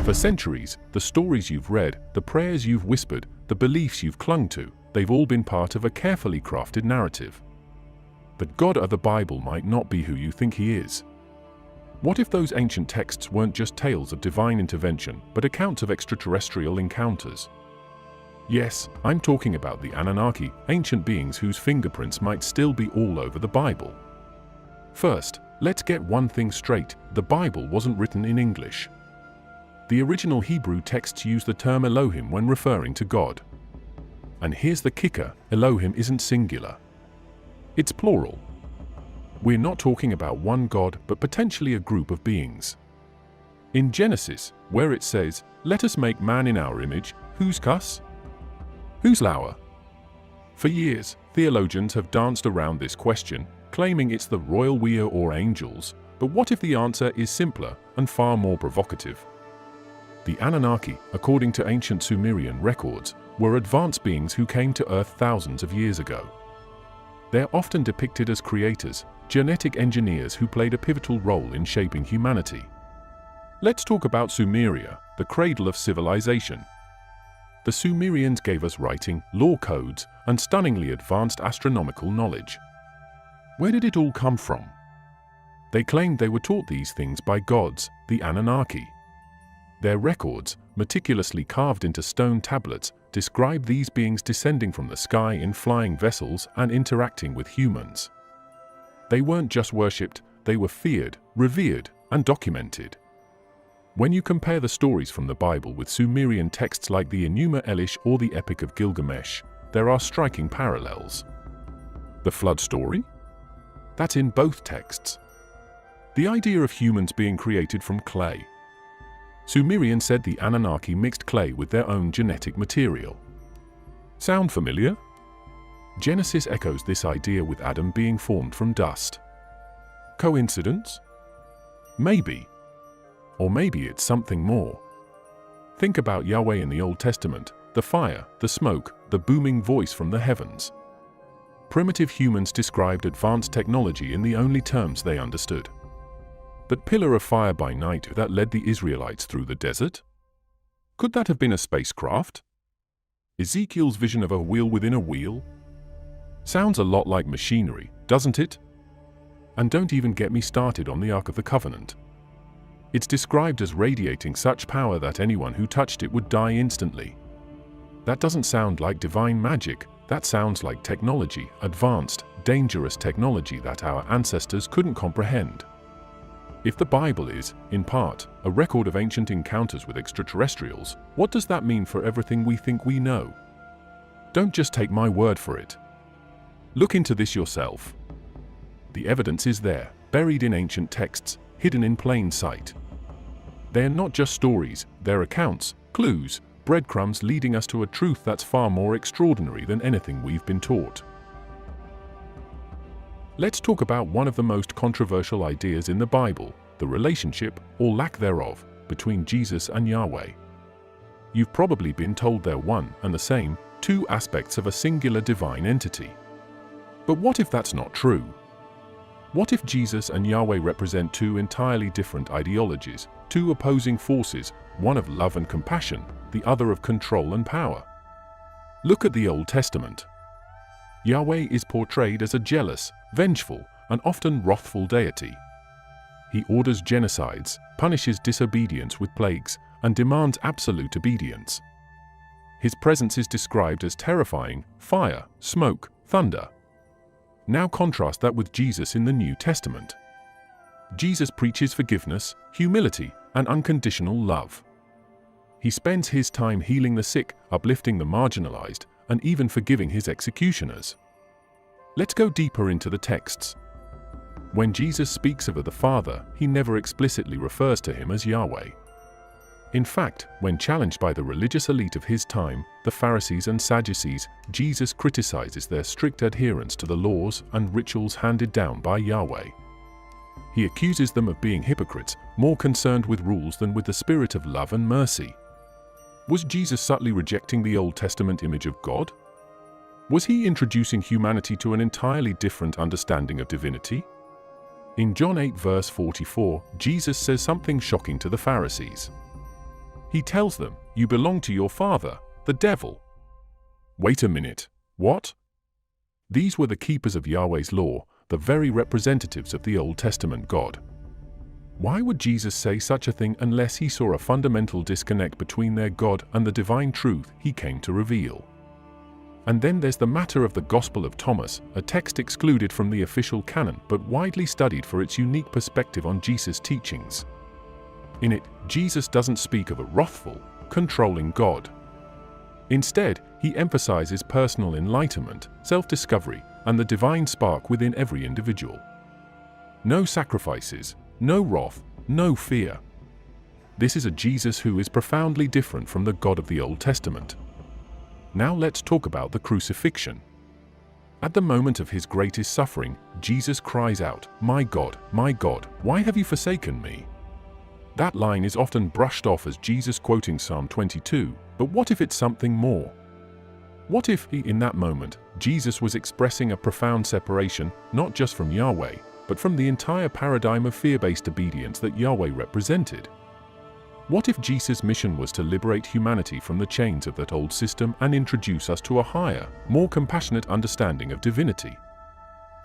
For centuries, the stories you've read, the prayers you've whispered, the beliefs you've clung to, they've all been part of a carefully crafted narrative. The God of the Bible might not be who you think he is. What if those ancient texts weren't just tales of divine intervention, but accounts of extraterrestrial encounters? Yes, I'm talking about the Anunnaki, ancient beings whose fingerprints might still be all over the Bible. First, let's get one thing straight: the Bible wasn't written in English. The original Hebrew texts use the term Elohim when referring to God. And here's the kicker: Elohim isn't singular. It's plural. We're not talking about one God, but potentially a group of beings. In Genesis, where it says, "Let us make man in our image," who's cuss? Who's lower? For years, theologians have danced around this question, claiming it's the royal we or angels, but what if the answer is simpler and far more provocative? The Anunnaki, according to ancient Sumerian records, were advanced beings who came to Earth thousands of years ago. They're often depicted as creators, genetic engineers who played a pivotal role in shaping humanity. Let's talk about Sumeria, the cradle of civilization. The Sumerians gave us writing, law codes, and stunningly advanced astronomical knowledge. Where did it all come from? They claimed they were taught these things by gods, the Anunnaki. Their records, meticulously carved into stone tablets, describe these beings descending from the sky in flying vessels and interacting with humans. They weren't just worshipped, they were feared, revered, and documented. When you compare the stories from the Bible with Sumerian texts like the Enuma Elish or the Epic of Gilgamesh, there are striking parallels. The flood story? That's in both texts. The idea of humans being created from clay. Sumerian said the Anunnaki mixed clay with their own genetic material. Sound familiar? Genesis echoes this idea with Adam being formed from dust. Coincidence? Maybe. Or maybe it's something more. Think about Yahweh in the Old Testament, the fire, the smoke, the booming voice from the heavens. Primitive humans described advanced technology in the only terms they understood. That pillar of fire by night that led the Israelites through the desert? Could that have been a spacecraft? Ezekiel's vision of a wheel within a wheel? Sounds a lot like machinery, doesn't it? And don't even get me started on the Ark of the Covenant. It's described as radiating such power that anyone who touched it would die instantly. That doesn't sound like divine magic, that sounds like technology, advanced, dangerous technology that our ancestors couldn't comprehend. If the Bible is, in part, a record of ancient encounters with extraterrestrials, what does that mean for everything we think we know? Don't just take my word for it. Look into this yourself. The evidence is there, buried in ancient texts, hidden in plain sight. They're not just stories, they're accounts, clues, breadcrumbs leading us to a truth that's far more extraordinary than anything we've been taught. Let's talk about one of the most controversial ideas in the Bible, the relationship, or lack thereof, between Jesus and Yahweh. You've probably been told they're one and the same, two aspects of a singular divine entity. But what if that's not true? What if Jesus and Yahweh represent two entirely different ideologies, two opposing forces, one of love and compassion, the other of control and power? Look at the Old Testament. Yahweh is portrayed as a jealous, vengeful, and often wrathful deity. He orders genocides, punishes disobedience with plagues, and demands absolute obedience. His presence is described as terrifying: fire, smoke, thunder. Now contrast that with Jesus in the New Testament. Jesus preaches forgiveness, humility, and unconditional love. He spends his time healing the sick, uplifting the marginalized, and even forgiving his executioners. Let's go deeper into the texts. When Jesus speaks of the Father, he never explicitly refers to him as Yahweh. In fact, when challenged by the religious elite of his time, the Pharisees and Sadducees, Jesus criticizes their strict adherence to the laws and rituals handed down by Yahweh. He accuses them of being hypocrites, more concerned with rules than with the spirit of love and mercy. Was Jesus subtly rejecting the Old Testament image of God? Was he introducing humanity to an entirely different understanding of divinity? In John 8 verse 44, Jesus says something shocking to the Pharisees. He tells them, "You belong to your father, the devil." Wait a minute, what? These were the keepers of Yahweh's law, the very representatives of the Old Testament God. Why would Jesus say such a thing unless he saw a fundamental disconnect between their God and the divine truth he came to reveal? And then there's the matter of the Gospel of Thomas, a text excluded from the official canon but widely studied for its unique perspective on Jesus' teachings. In it, Jesus doesn't speak of a wrathful, controlling God. Instead, he emphasizes personal enlightenment, self-discovery, and the divine spark within every individual. No sacrifices, no wrath, no fear. This is a Jesus who is profoundly different from the God of the Old Testament. Now let's talk about the crucifixion. At the moment of his greatest suffering, Jesus cries out, my God, why have you forsaken me?" That line is often brushed off as Jesus quoting Psalm 22, but what if it's something more? What if, in that moment, Jesus was expressing a profound separation, not just from Yahweh, but from the entire paradigm of fear-based obedience that Yahweh represented? What if Jesus' mission was to liberate humanity from the chains of that old system and introduce us to a higher, more compassionate understanding of divinity?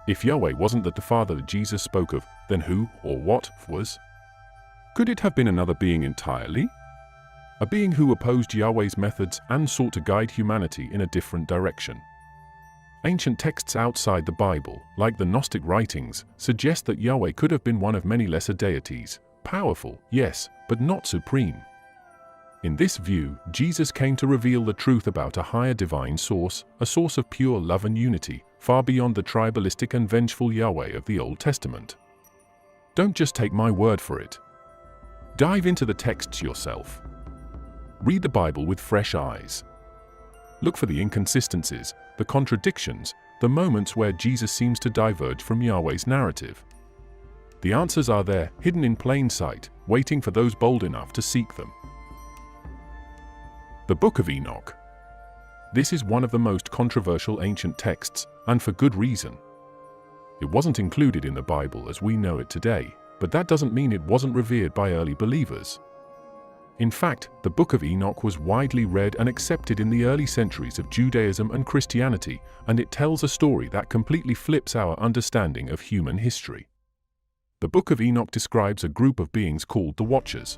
If Yahweh wasn't the Father that Jesus spoke of, then who or what was? Could it have been another being entirely? A being who opposed Yahweh's methods and sought to guide humanity in a different direction. Ancient texts outside the Bible, like the Gnostic writings, suggest that Yahweh could have been one of many lesser deities, powerful, yes, but not supreme. In this view, Jesus came to reveal the truth about a higher divine source, a source of pure love and unity, far beyond the tribalistic and vengeful Yahweh of the Old Testament. Don't just take my word for it. Dive into the texts yourself. Read the Bible with fresh eyes. Look for the inconsistencies, the contradictions, the moments where Jesus seems to diverge from Yahweh's narrative. The answers are there, hidden in plain sight, waiting for those bold enough to seek them. The Book of Enoch. This is one of the most controversial ancient texts, and for good reason. It wasn't included in the Bible as we know it today, but that doesn't mean it wasn't revered by early believers. In fact, the Book of Enoch was widely read and accepted in the early centuries of Judaism and Christianity, and it tells a story that completely flips our understanding of human history. The Book of Enoch describes a group of beings called the Watchers.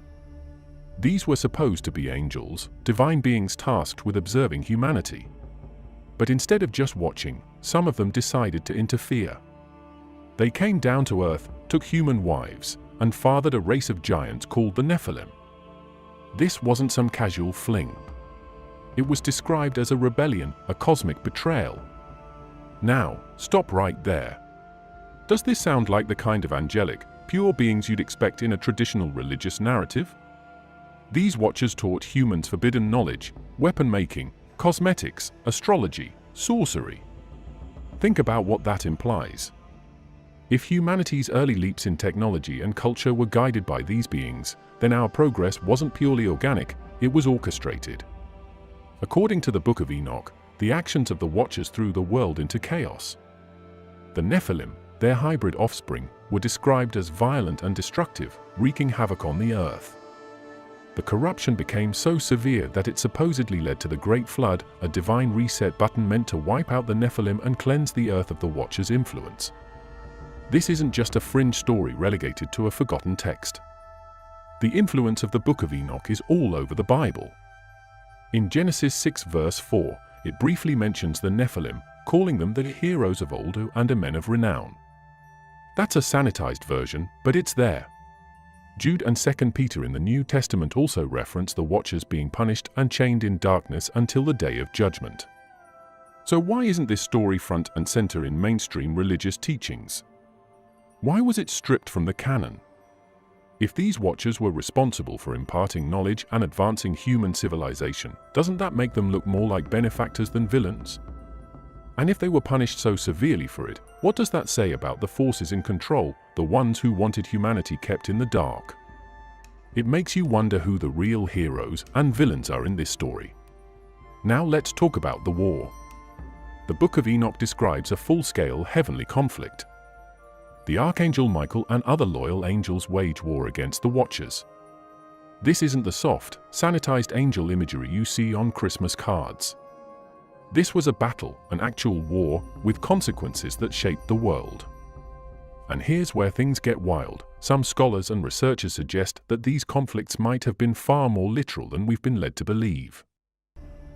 These were supposed to be angels, divine beings tasked with observing humanity. But instead of just watching, some of them decided to interfere. They came down to earth, took human wives, and fathered a race of giants called the Nephilim. This wasn't some casual fling. It was described as a rebellion, a cosmic betrayal. Now, stop right there. Does this sound like the kind of angelic, pure beings you'd expect in a traditional religious narrative? These Watchers taught humans forbidden knowledge, weapon-making, cosmetics, astrology, sorcery. Think about what that implies. If humanity's early leaps in technology and culture were guided by these beings, then our progress wasn't purely organic, it was orchestrated. According to the Book of Enoch, the actions of the Watchers threw the world into chaos. The Nephilim, their hybrid offspring, were described as violent and destructive, wreaking havoc on the earth. The corruption became so severe that it supposedly led to the Great Flood, a divine reset button meant to wipe out the Nephilim and cleanse the earth of the Watchers' influence. This isn't just a fringe story relegated to a forgotten text. The influence of the Book of Enoch is all over the Bible. In Genesis 6 verse 4, it briefly mentions the Nephilim, calling them the heroes of old and men of renown. That's a sanitized version, but it's there. Jude and 2 Peter in the New Testament also reference the Watchers being punished and chained in darkness until the day of judgment. So why isn't this story front and center in mainstream religious teachings? Why was it stripped from the canon? If these Watchers were responsible for imparting knowledge and advancing human civilization, doesn't that make them look more like benefactors than villains? And if they were punished so severely for it, what does that say about the forces in control, the ones who wanted humanity kept in the dark? It makes you wonder who the real heroes and villains are in this story. Now let's talk about the war. The Book of Enoch describes a full-scale heavenly conflict. The Archangel Michael and other loyal angels wage war against the Watchers. This isn't the soft, sanitized angel imagery you see on Christmas cards. This was a battle, an actual war, with consequences that shaped the world. And here's where things get wild. Some scholars and researchers suggest that these conflicts might have been far more literal than we've been led to believe.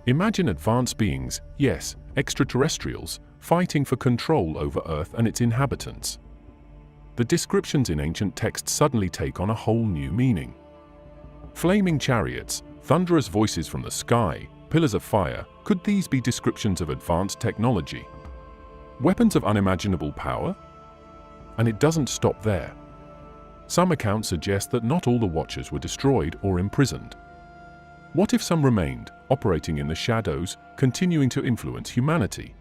Imagine advanced beings, yes, extraterrestrials, fighting for control over Earth and its inhabitants. The descriptions in ancient texts suddenly take on a whole new meaning. Flaming chariots, thunderous voices from the sky, pillars of fire, could these be descriptions of advanced technology? Weapons of unimaginable power? And it doesn't stop there. Some accounts suggest that not all the Watchers were destroyed or imprisoned. What if some remained, operating in the shadows, continuing to influence humanity?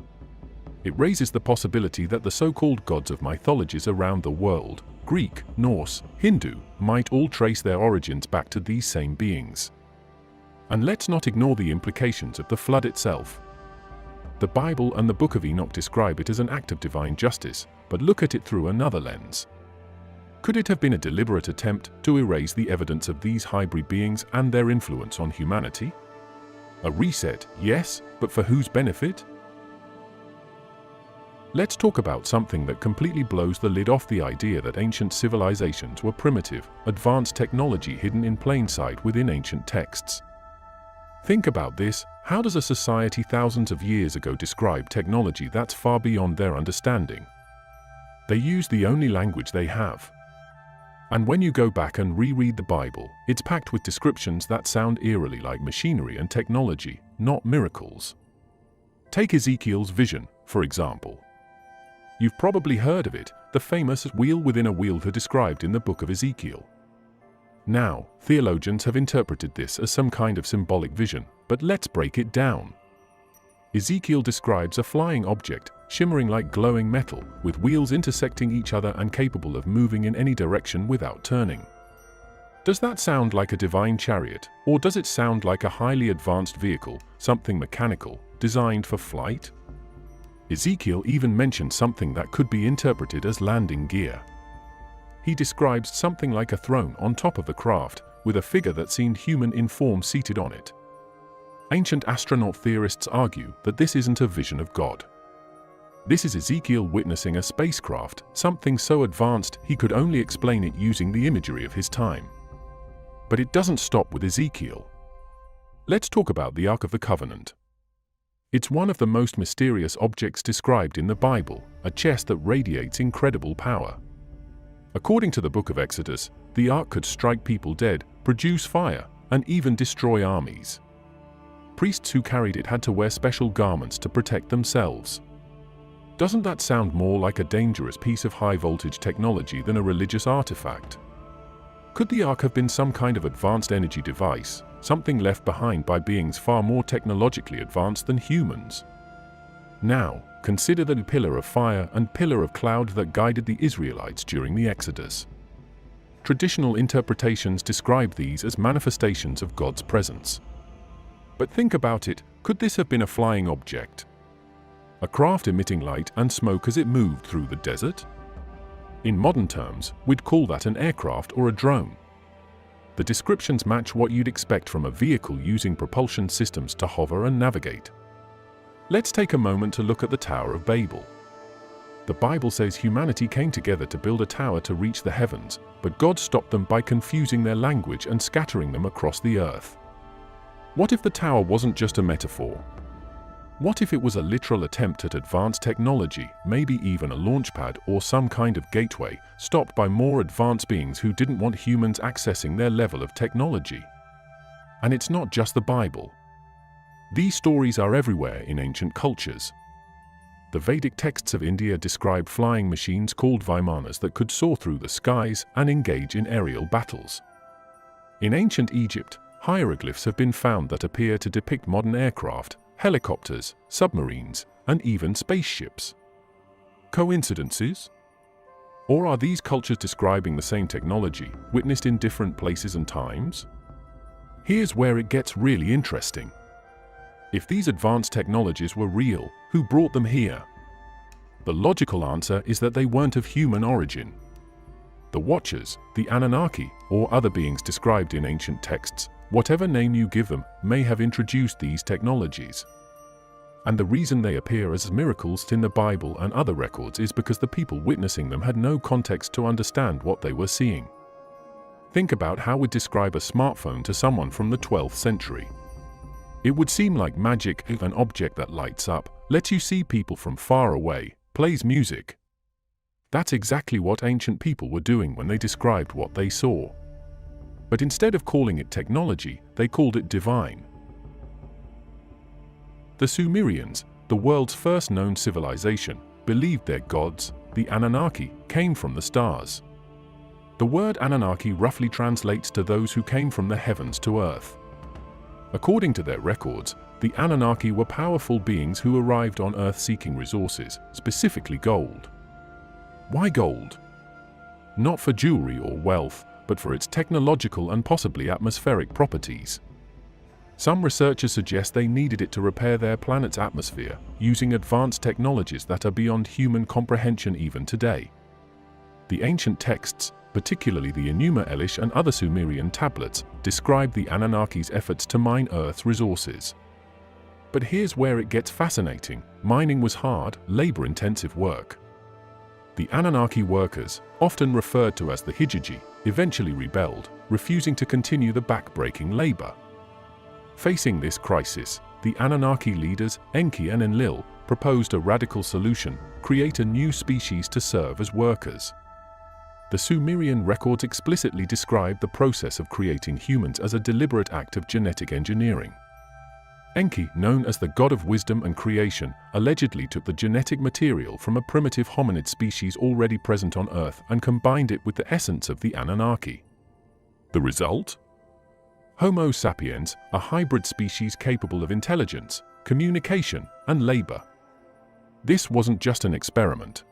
It raises the possibility that the so-called gods of mythologies around the world, Greek, Norse, Hindu, might all trace their origins back to these same beings. And let's not ignore the implications of the flood itself. The Bible and the Book of Enoch describe it as an act of divine justice, but look at it through another lens. Could it have been a deliberate attempt to erase the evidence of these hybrid beings and their influence on humanity? A reset, yes, but for whose benefit? Let's talk about something that completely blows the lid off the idea that ancient civilizations were primitive, advanced technology hidden in plain sight within ancient texts. Think about this. How does a society thousands of years ago describe technology that's far beyond their understanding? They use the only language they have. And when you go back and reread the Bible, it's packed with descriptions that sound eerily like machinery and technology, not miracles. Take Ezekiel's vision, for example. You've probably heard of it, the famous wheel within a wheel described in the book of Ezekiel. Now, theologians have interpreted this as some kind of symbolic vision, but let's break it down. Ezekiel describes a flying object, shimmering like glowing metal, with wheels intersecting each other and capable of moving in any direction without turning. Does that sound like a divine chariot, or does it sound like a highly advanced vehicle, something mechanical, designed for flight? Ezekiel even mentioned something that could be interpreted as landing gear. He describes something like a throne on top of the craft, with a figure that seemed human in form seated on it. Ancient astronaut theorists argue that this isn't a vision of God. This is Ezekiel witnessing a spacecraft, something so advanced he could only explain it using the imagery of his time. But it doesn't stop with Ezekiel. Let's talk about the Ark of the Covenant. It's one of the most mysterious objects described in the Bible, a chest that radiates incredible power. According to the book of Exodus, the ark could strike people dead, produce fire, and even destroy armies. Priests who carried it had to wear special garments to protect themselves. Doesn't that sound more like a dangerous piece of high-voltage technology than a religious artifact? Could the ark have been some kind of advanced energy device, something left behind by beings far more technologically advanced than humans? Now, consider the pillar of fire and pillar of cloud that guided the Israelites during the Exodus. Traditional interpretations describe these as manifestations of God's presence. But think about it, could this have been a flying object? A craft emitting light and smoke as it moved through the desert? In modern terms, we'd call that an aircraft or a drone. The descriptions match what you'd expect from a vehicle using propulsion systems to hover and navigate. Let's take a moment to look at the Tower of Babel. The Bible says humanity came together to build a tower to reach the heavens, but God stopped them by confusing their language and scattering them across the earth. What if the tower wasn't just a metaphor? What if it was a literal attempt at advanced technology, maybe even a launchpad or some kind of gateway, stopped by more advanced beings who didn't want humans accessing their level of technology? And it's not just the Bible. These stories are everywhere in ancient cultures. The Vedic texts of India describe flying machines called Vimanas that could soar through the skies and engage in aerial battles. In ancient Egypt, hieroglyphs have been found that appear to depict modern aircraft, helicopters, submarines, and even spaceships. Coincidences? Or are these cultures describing the same technology, witnessed in different places and times? Here's where it gets really interesting. If these advanced technologies were real, who brought them here? The logical answer is that they weren't of human origin. the Watchers, the Anunnaki, or other beings described in ancient texts, whatever name you give them, may have introduced these technologies. And the reason they appear as miracles in the Bible and other records is because the people witnessing them had no context to understand what they were seeing. Think about how we'd describe a smartphone to someone from the 12th century. It would seem like magic, an object that lights up, lets you see people from far away, plays music. That's exactly what ancient people were doing when they described what they saw. But instead of calling it technology, they called it divine. The Sumerians, the world's first known civilization, believed their gods, the Anunnaki, came from the stars. The word Anunnaki roughly translates to those who came from the heavens to earth. According to their records, the Anunnaki were powerful beings who arrived on Earth seeking resources, specifically gold. Why gold? Not for jewelry or wealth, but for its technological and possibly atmospheric properties. Some researchers suggest they needed it to repair their planet's atmosphere, using advanced technologies that are beyond human comprehension even today. The ancient texts, particularly the Enuma Elish and other Sumerian tablets, describe the Anunnaki's efforts to mine Earth's resources. But here's where it gets fascinating. Mining was hard, labor-intensive work. The Anunnaki workers, often referred to as the Hijiji, eventually rebelled, refusing to continue the back-breaking labor. Facing this crisis, the Anunnaki leaders, Enki and Enlil, proposed a radical solution: create a new species to serve as workers. The Sumerian records explicitly describe the process of creating humans as a deliberate act of genetic engineering. Enki, known as the god of wisdom and creation, allegedly took the genetic material from a primitive hominid species already present on Earth and combined it with the essence of the Anunnaki. The result? Homo sapiens, a hybrid species capable of intelligence, communication, and labor. This wasn't just an experiment.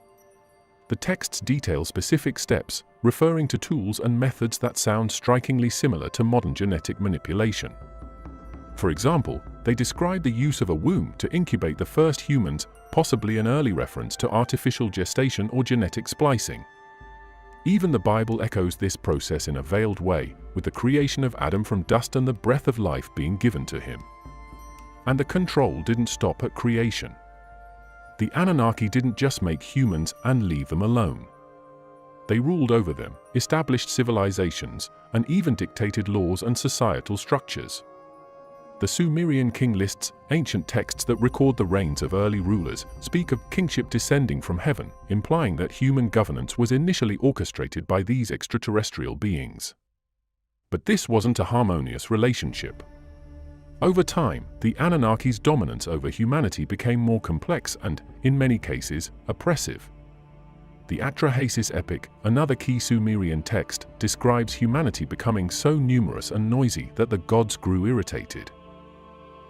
The texts detail specific steps, referring to tools and methods that sound strikingly similar to modern genetic manipulation. For example, they describe the use of a womb to incubate the first humans, possibly an early reference to artificial gestation or genetic splicing. Even the Bible echoes this process in a veiled way, with the creation of Adam from dust and the breath of life being given to him. And the control didn't stop at creation. The Anunnaki didn't just make humans and leave them alone. They ruled over them, established civilizations, and even dictated laws and societal structures. The Sumerian king lists, ancient texts that record the reigns of early rulers, speak of kingship descending from heaven, implying that human governance was initially orchestrated by these extraterrestrial beings. But this wasn't a harmonious relationship. Over time, the Anunnaki's dominance over humanity became more complex and, in many cases, oppressive. The Atrahasis epic, another key Sumerian text, describes humanity becoming so numerous and noisy that the gods grew irritated.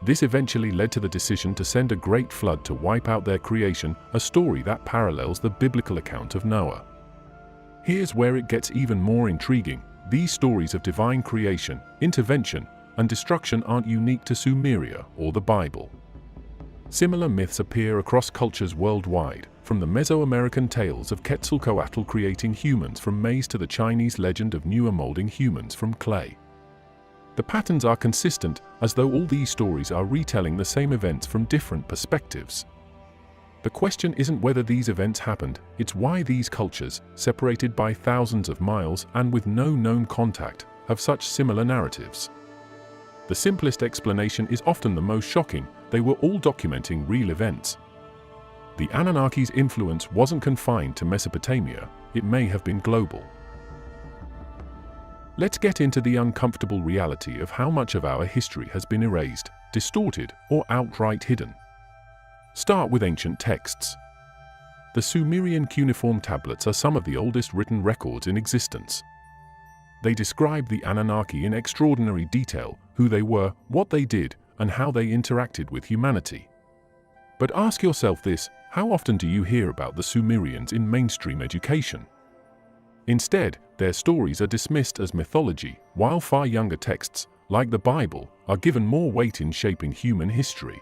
This eventually led to the decision to send a great flood to wipe out their creation, a story that parallels the biblical account of Noah. Here's where it gets even more intriguing. These stories of divine creation, intervention, and destruction aren't unique to Sumeria or the Bible. Similar myths appear across cultures worldwide, from the Mesoamerican tales of Quetzalcoatl creating humans from maize to the Chinese legend of Nua molding humans from clay. The patterns are consistent, as though all these stories are retelling the same events from different perspectives. The question isn't whether these events happened, it's why these cultures, separated by thousands of miles and with no known contact, have such similar narratives. The simplest explanation is often the most shocking: they were all documenting real events. The Anunnaki's influence wasn't confined to Mesopotamia, it may have been global. Let's get into the uncomfortable reality of how much of our history has been erased, distorted, or outright hidden. Start with ancient texts. The Sumerian cuneiform tablets are some of the oldest written records in existence. They describe the Anunnaki in extraordinary detail: who they were, what they did, and how they interacted with humanity. But ask yourself this: how often do you hear about the Sumerians in mainstream education? Instead, their stories are dismissed as mythology, while far younger texts, like the Bible, are given more weight in shaping human history.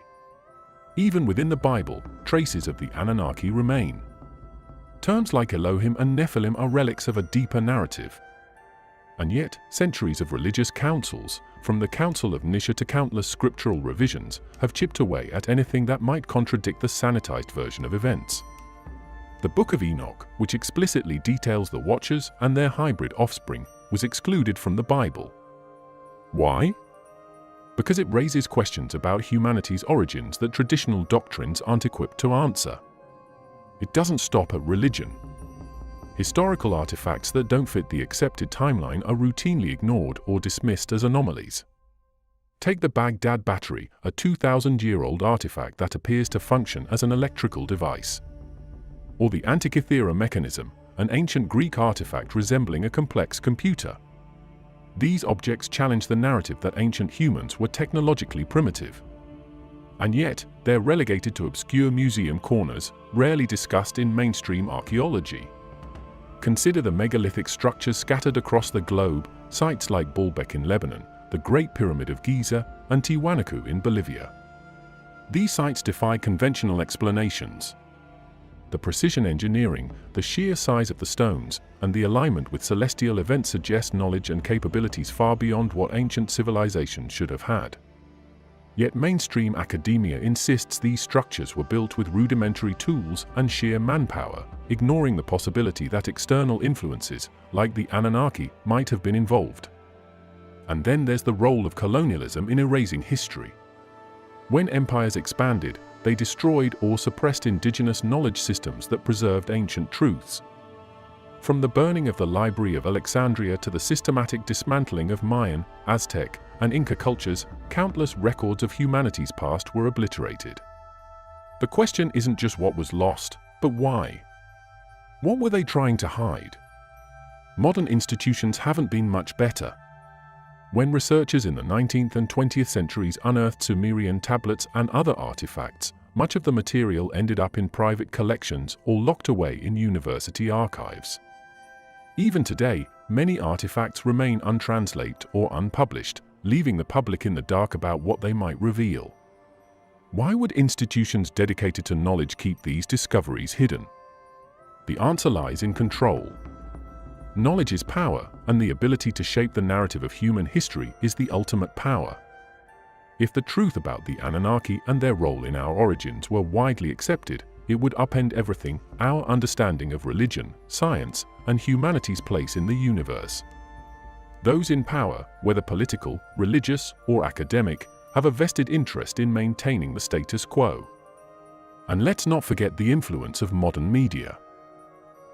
Even within the Bible, traces of the Anunnaki remain. Terms like Elohim and Nephilim are relics of a deeper narrative. And yet, centuries of religious councils, from the Council of Nisha to countless scriptural revisions, have chipped away at anything that might contradict the sanitized version of events. The Book of Enoch, which explicitly details the Watchers and their hybrid offspring, was excluded from the Bible. Why? Because it raises questions about humanity's origins that traditional doctrines aren't equipped to answer. It doesn't stop at religion. Historical artifacts that don't fit the accepted timeline are routinely ignored or dismissed as anomalies. Take the Baghdad Battery, a 2,000-year-old artifact that appears to function as an electrical device. Or the Antikythera mechanism, an ancient Greek artifact resembling a complex computer. These objects challenge the narrative that ancient humans were technologically primitive. And yet, they're relegated to obscure museum corners, rarely discussed in mainstream archaeology. Consider the megalithic structures scattered across the globe, sites like Baalbek in Lebanon, the Great Pyramid of Giza, and Tiwanaku in Bolivia. These sites defy conventional explanations. The precision engineering, the sheer size of the stones, and the alignment with celestial events suggest knowledge and capabilities far beyond what ancient civilizations should have had. Yet mainstream academia insists these structures were built with rudimentary tools and sheer manpower, ignoring the possibility that external influences, like the Anunnaki, might have been involved. And then there's the role of colonialism in erasing history. When empires expanded, they destroyed or suppressed indigenous knowledge systems that preserved ancient truths. From the burning of the Library of Alexandria to the systematic dismantling of Mayan, Aztec, and Inca cultures, countless records of humanity's past were obliterated. The question isn't just what was lost, but why? What were they trying to hide? Modern institutions haven't been much better. When researchers in the 19th and 20th centuries unearthed Sumerian tablets and other artifacts, much of the material ended up in private collections or locked away in university archives. Even today, many artifacts remain untranslated or unpublished, leaving the public in the dark about what they might reveal. Why would institutions dedicated to knowledge keep these discoveries hidden? The answer lies in control. Knowledge is power, and the ability to shape the narrative of human history is the ultimate power. If the truth about the Anunnaki and their role in our origins were widely accepted, it would upend everything, our understanding of religion, science, and humanity's place in the universe. Those in power, whether political, religious, or academic, have a vested interest in maintaining the status quo. And let's not forget the influence of modern media.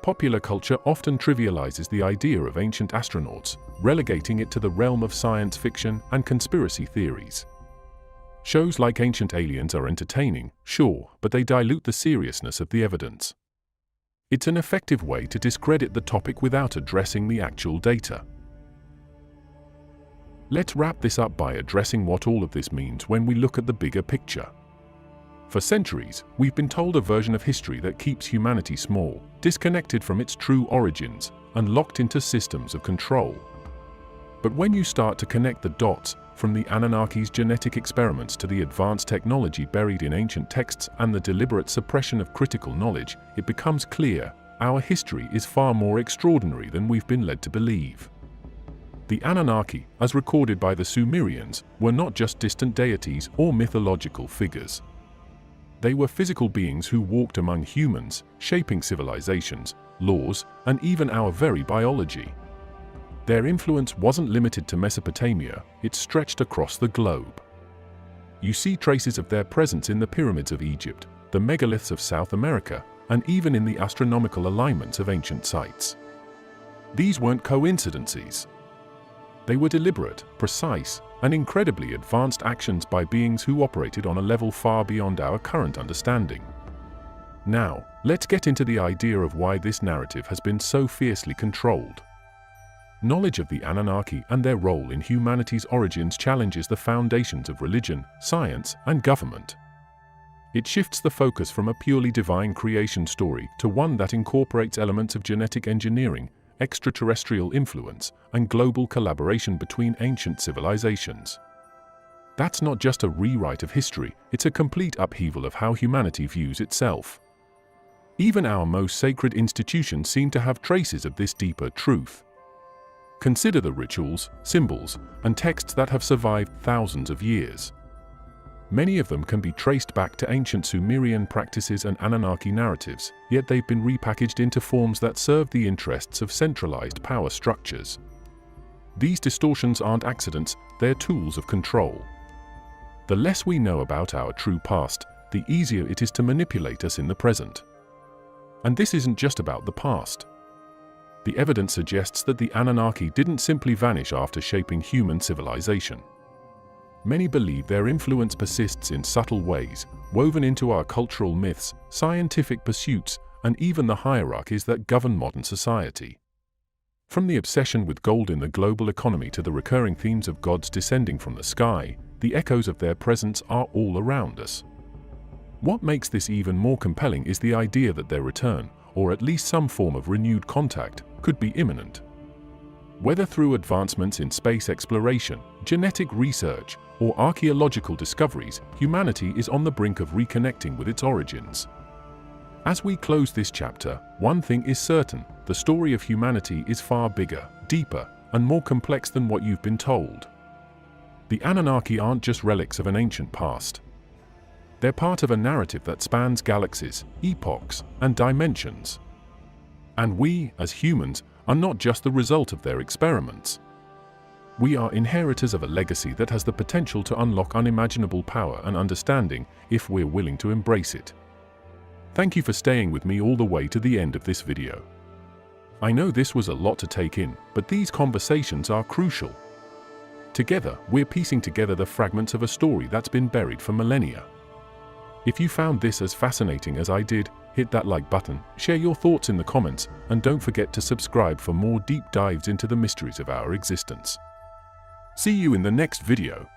Popular culture often trivializes the idea of ancient astronauts, relegating it to the realm of science fiction and conspiracy theories. Shows like Ancient Aliens are entertaining, sure, but they dilute the seriousness of the evidence. It's an effective way to discredit the topic without addressing the actual data. Let's wrap this up by addressing what all of this means when we look at the bigger picture. For centuries, we've been told a version of history that keeps humanity small, disconnected from its true origins, and locked into systems of control. But when you start to connect the dots, from the Anunnaki's genetic experiments to the advanced technology buried in ancient texts and the deliberate suppression of critical knowledge, it becomes clear our history is far more extraordinary than we've been led to believe. The Anunnaki, as recorded by the Sumerians, were not just distant deities or mythological figures. They were physical beings who walked among humans, shaping civilizations, laws, and even our very biology. Their influence wasn't limited to Mesopotamia, it stretched across the globe. You see traces of their presence in the pyramids of Egypt, the megaliths of South America, and even in the astronomical alignments of ancient sites. These weren't coincidences. They were deliberate, precise, and incredibly advanced actions by beings who operated on a level far beyond our current understanding. Now, let's get into the idea of why this narrative has been so fiercely controlled. Knowledge of the Anunnaki and their role in humanity's origins challenges the foundations of religion, science, and government. It shifts the focus from a purely divine creation story to one that incorporates elements of genetic engineering, extraterrestrial influence, and global collaboration between ancient civilizations. That's not just a rewrite of history, it's a complete upheaval of how humanity views itself. Even our most sacred institutions seem to have traces of this deeper truth. Consider the rituals, symbols, and texts that have survived thousands of years. Many of them can be traced back to ancient Sumerian practices and Anunnaki narratives, yet they've been repackaged into forms that serve the interests of centralized power structures. These distortions aren't accidents, they're tools of control. The less we know about our true past, the easier it is to manipulate us in the present. And this isn't just about the past. The evidence suggests that the Anunnaki didn't simply vanish after shaping human civilization. Many believe their influence persists in subtle ways, woven into our cultural myths, scientific pursuits, and even the hierarchies that govern modern society. From the obsession with gold in the global economy to the recurring themes of gods descending from the sky, the echoes of their presence are all around us. What makes this even more compelling is the idea that their return, or at least some form of renewed contact, could be imminent. Whether through advancements in space exploration, genetic research, or archaeological discoveries, humanity is on the brink of reconnecting with its origins. As we close this chapter, one thing is certain: the story of humanity is far bigger, deeper, and more complex than what you've been told. The Anunnaki aren't just relics of an ancient past. They're part of a narrative that spans galaxies, epochs, and dimensions. And we, as humans, are not just the result of their experiments. We are inheritors of a legacy that has the potential to unlock unimaginable power and understanding if we're willing to embrace it. Thank you for staying with me all the way to the end of this video. I know this was a lot to take in, but these conversations are crucial. Together, we're piecing together the fragments of a story that's been buried for millennia. If you found this as fascinating as I did, hit that like button, share your thoughts in the comments, and don't forget to subscribe for more deep dives into the mysteries of our existence. See you in the next video.